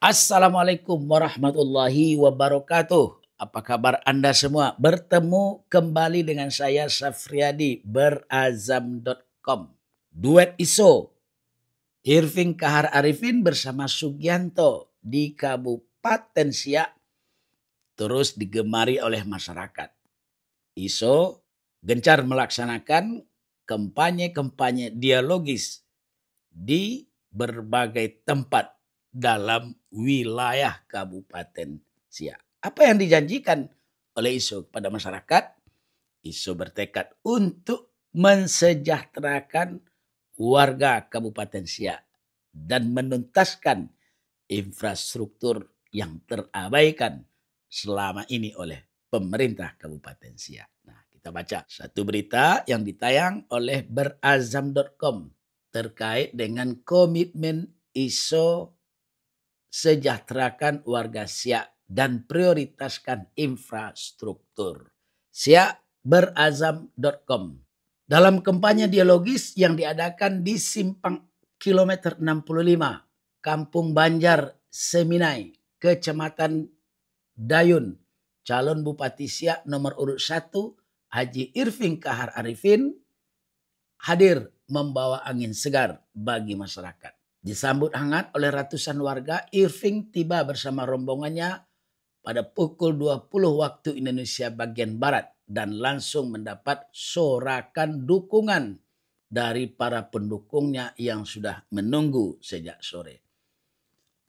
Assalamualaikum warahmatullahi wabarakatuh. Apa kabar Anda semua? Bertemu kembali dengan saya Safriadi berazam.com. Duet ISO Irving Kahar Arifin bersama Sugianto di Kabupaten Siak terus digemari oleh masyarakat. ISO gencar melaksanakan kampanye-kampanye dialogis di berbagai tempat dalam wilayah Kabupaten Siak. Apa yang dijanjikan oleh ISO kepada masyarakat? ISO bertekad untuk mensejahterakan warga Kabupaten Siak dan menuntaskan infrastruktur yang terabaikan selama ini oleh pemerintah Kabupaten Siak. Nah, kita baca satu berita yang ditayang oleh berazam.com terkait dengan komitmen ISO sejahterakan warga Siak dan prioritaskan infrastruktur. Siak berazam.com. Dalam kampanye dialogis yang diadakan di Simpang Kilometer 65, Kampung Banjar, Seminai, Kecamatan Dayun, calon Bupati Siak nomor urut 1, Haji Irving Kahar Arifin, hadir membawa angin segar bagi masyarakat. Disambut hangat oleh ratusan warga, Irving tiba bersama rombongannya pada pukul 20 waktu Indonesia bagian Barat dan langsung mendapat sorakan dukungan dari para pendukungnya yang sudah menunggu sejak sore.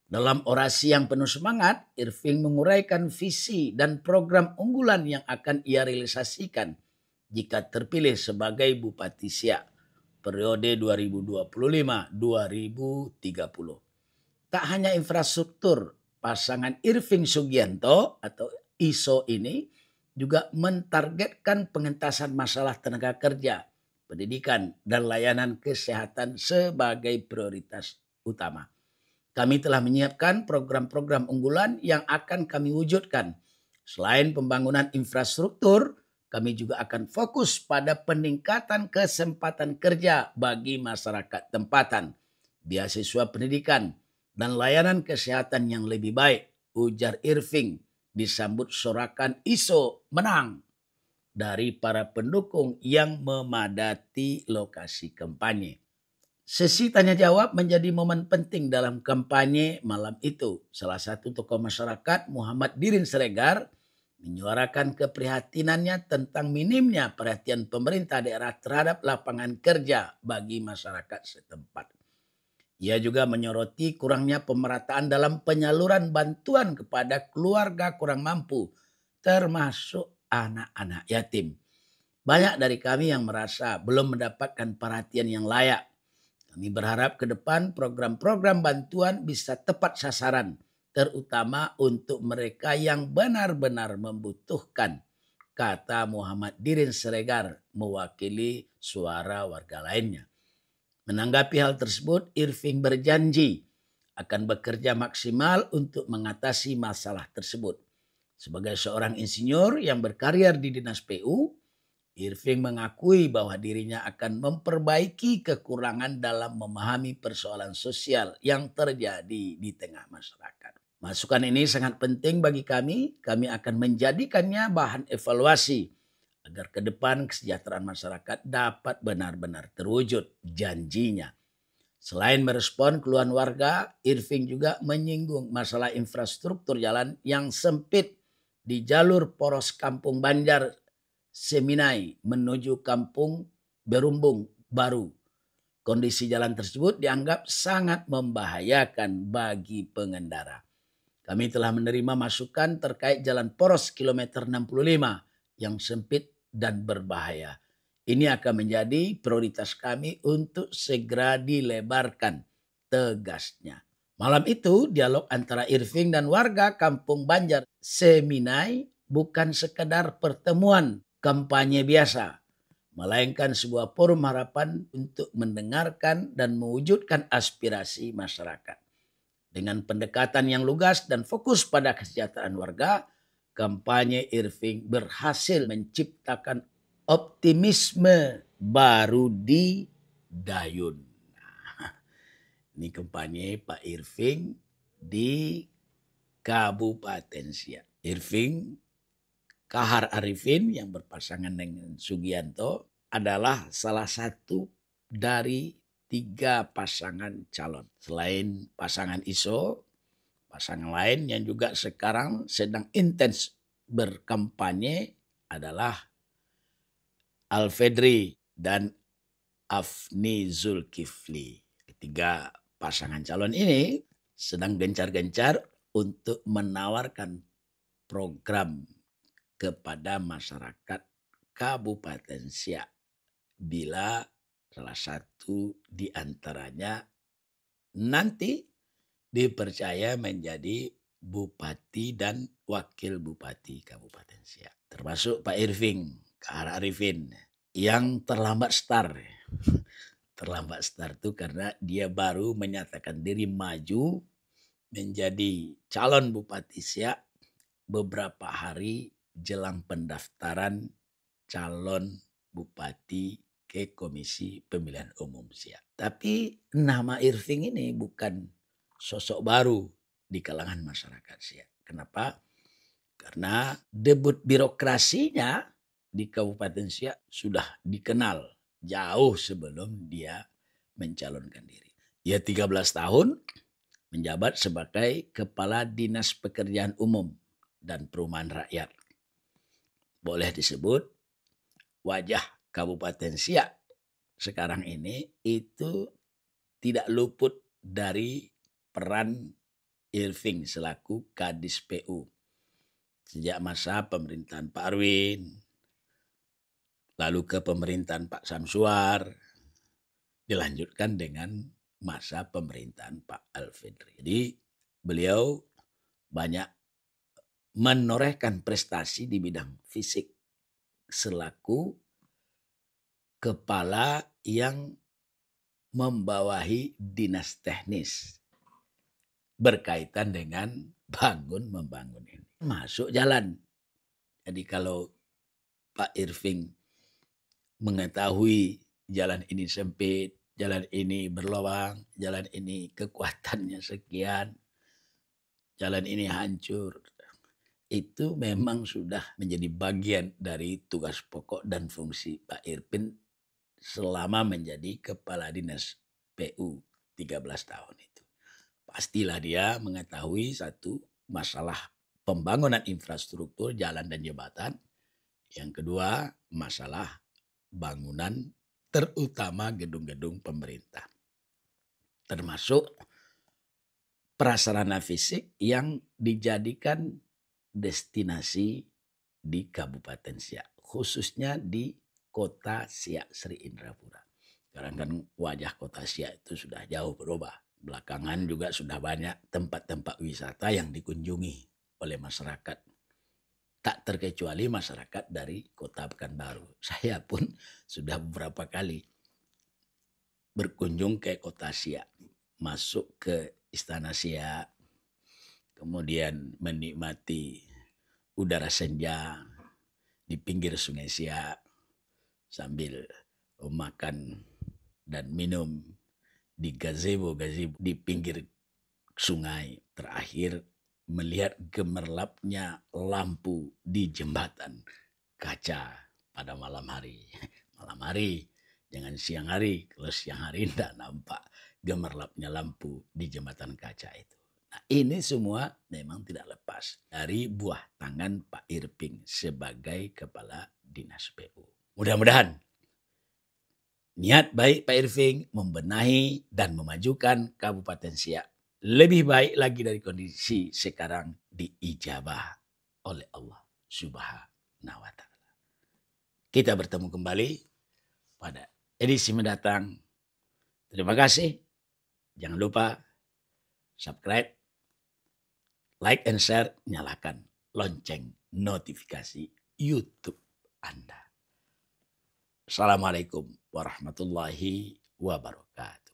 Dalam orasi yang penuh semangat, Irving menguraikan visi dan program unggulan yang akan ia realisasikan jika terpilih sebagai Bupati Siak periode 2025-2030. Tak hanya infrastruktur, pasangan Irving Sugianto atau ISO ini juga mentargetkan pengentasan masalah tenaga kerja, pendidikan, dan layanan kesehatan sebagai prioritas utama. Kami telah menyiapkan program-program unggulan yang akan kami wujudkan. Selain pembangunan infrastruktur, kami juga akan fokus pada peningkatan kesempatan kerja bagi masyarakat tempatan, beasiswa pendidikan, dan layanan kesehatan yang lebih baik, ujar Irving disambut sorakan ISO menang dari para pendukung yang memadati lokasi kampanye. Sesi tanya jawab menjadi momen penting dalam kampanye malam itu. Salah satu tokoh masyarakat, Muhammad Dirin Siregar, menyuarakan keprihatinannya tentang minimnya perhatian pemerintah daerah terhadap lapangan kerja bagi masyarakat setempat. Ia juga menyoroti kurangnya pemerataan dalam penyaluran bantuan kepada keluarga kurang mampu, termasuk anak-anak yatim. Banyak dari kami yang merasa belum mendapatkan perhatian yang layak. Kami berharap ke depan program-program bantuan bisa tepat sasaran, terutama untuk mereka yang benar-benar membutuhkan, kata Muhammad Dirin Siregar mewakili suara warga lainnya. Menanggapi hal tersebut, Irving berjanji akan bekerja maksimal untuk mengatasi masalah tersebut. Sebagai seorang insinyur yang berkarir di Dinas PU, Irving mengakui bahwa dirinya akan memperbaiki kekurangan dalam memahami persoalan sosial yang terjadi di tengah masyarakat. Masukan ini sangat penting bagi kami. Kami akan menjadikannya bahan evaluasi agar ke depan kesejahteraan masyarakat dapat benar-benar terwujud, janjinya. Selain merespon keluhan warga, Irving juga menyinggung masalah infrastruktur jalan yang sempit di jalur poros Kampung Banjar Seminai menuju Kampung Berumbung Baru. Kondisi jalan tersebut dianggap sangat membahayakan bagi pengendara. Kami telah menerima masukan terkait jalan poros kilometer 65 yang sempit dan berbahaya. Ini akan menjadi prioritas kami untuk segera dilebarkan, tegasnya. Malam itu dialog antara Irving dan warga Kampung Banjar Seminai bukan sekedar pertemuan kampanye biasa, melainkan sebuah forum harapan untuk mendengarkan dan mewujudkan aspirasi masyarakat. Dengan pendekatan yang lugas dan fokus pada kesejahteraan warga, kampanye Irving berhasil menciptakan optimisme baru di Dayun. Nah, ini kampanye Pak Irving di Kabupaten Siak. Irving Kahar Arifin yang berpasangan dengan Sugianto adalah salah satu dari 3 pasangan calon. Selain pasangan Iso, pasangan lain yang juga sekarang sedang intens berkampanye adalah Alfedri dan Afni Zulkifli. Ketiga pasangan calon ini sedang gencar-gencar untuk menawarkan program kepada masyarakat Kabupaten Siak bila salah satu di antaranya nanti dipercaya menjadi bupati dan wakil bupati Kabupaten Siak. Termasuk Pak Irving Kahar Arifin yang terlambat start. Terlambat start itu karena dia baru menyatakan diri maju menjadi calon bupati Siak beberapa hari jelang pendaftaran calon bupati ke Komisi Pemilihan Umum Siak. Tapi nama Irving ini bukan sosok baru di kalangan masyarakat Siak. Kenapa? Karena debut birokrasinya di Kabupaten Siak sudah dikenal jauh sebelum dia mencalonkan diri. Ia 13 tahun menjabat sebagai Kepala Dinas Pekerjaan Umum dan Perumahan Rakyat. Boleh disebut wajah Kabupaten Siak sekarang ini itu tidak luput dari peran Irving selaku Kadis PU. Sejak masa pemerintahan Pak Arwin, lalu ke pemerintahan Pak Samsuar, dilanjutkan dengan masa pemerintahan Pak Alfedri. Jadi beliau banyak menorehkan prestasi di bidang fisik selaku kepala yang membawahi dinas teknis berkaitan dengan bangun membangun ini. Masuk jalan. Jadi kalau Pak Irving mengetahui jalan ini sempit, jalan ini berlubang, jalan ini kekuatannya sekian, jalan ini hancur, itu memang sudah menjadi bagian dari tugas pokok dan fungsi Pak Irving selama menjadi Kepala Dinas PU 13 tahun itu. Pastilah dia mengetahui satu masalah pembangunan infrastruktur jalan dan jembatan. Yang kedua, masalah bangunan terutama gedung-gedung pemerintah. Termasuk prasarana fisik yang dijadikan destinasi di Kabupaten Siak. Khususnya di Kota Siak Sri Indrapura. Sekarang kan wajah Kota Siak itu sudah jauh berubah. Belakangan juga sudah banyak tempat-tempat wisata yang dikunjungi oleh masyarakat. Tak terkecuali masyarakat dari Kota Pekanbaru. Saya pun sudah beberapa kali berkunjung ke Kota Siak. Masuk ke Istana Siak. Kemudian menikmati udara senja di pinggir Sungai Siak. Sambil makan dan minum di gazebo-gazebo di pinggir sungai. Terakhir melihat gemerlapnya lampu di jembatan kaca pada malam hari. Malam hari, jangan siang hari. Kalau siang hari tidak nampak gemerlapnya lampu di jembatan kaca itu. Nah, ini semua memang tidak lepas dari buah tangan Pak Irving sebagai Kepala Dinas PU. Mudah-mudahan niat baik Pak Irving membenahi dan memajukan Kabupaten Siak lebih baik lagi dari kondisi sekarang diijabah oleh Allah Subhanahu wa Ta'ala. Kita bertemu kembali pada edisi mendatang. Terima kasih. Jangan lupa subscribe, like and share, nyalakan lonceng notifikasi YouTube Anda. Assalamualaikum warahmatullahi wabarakatuh.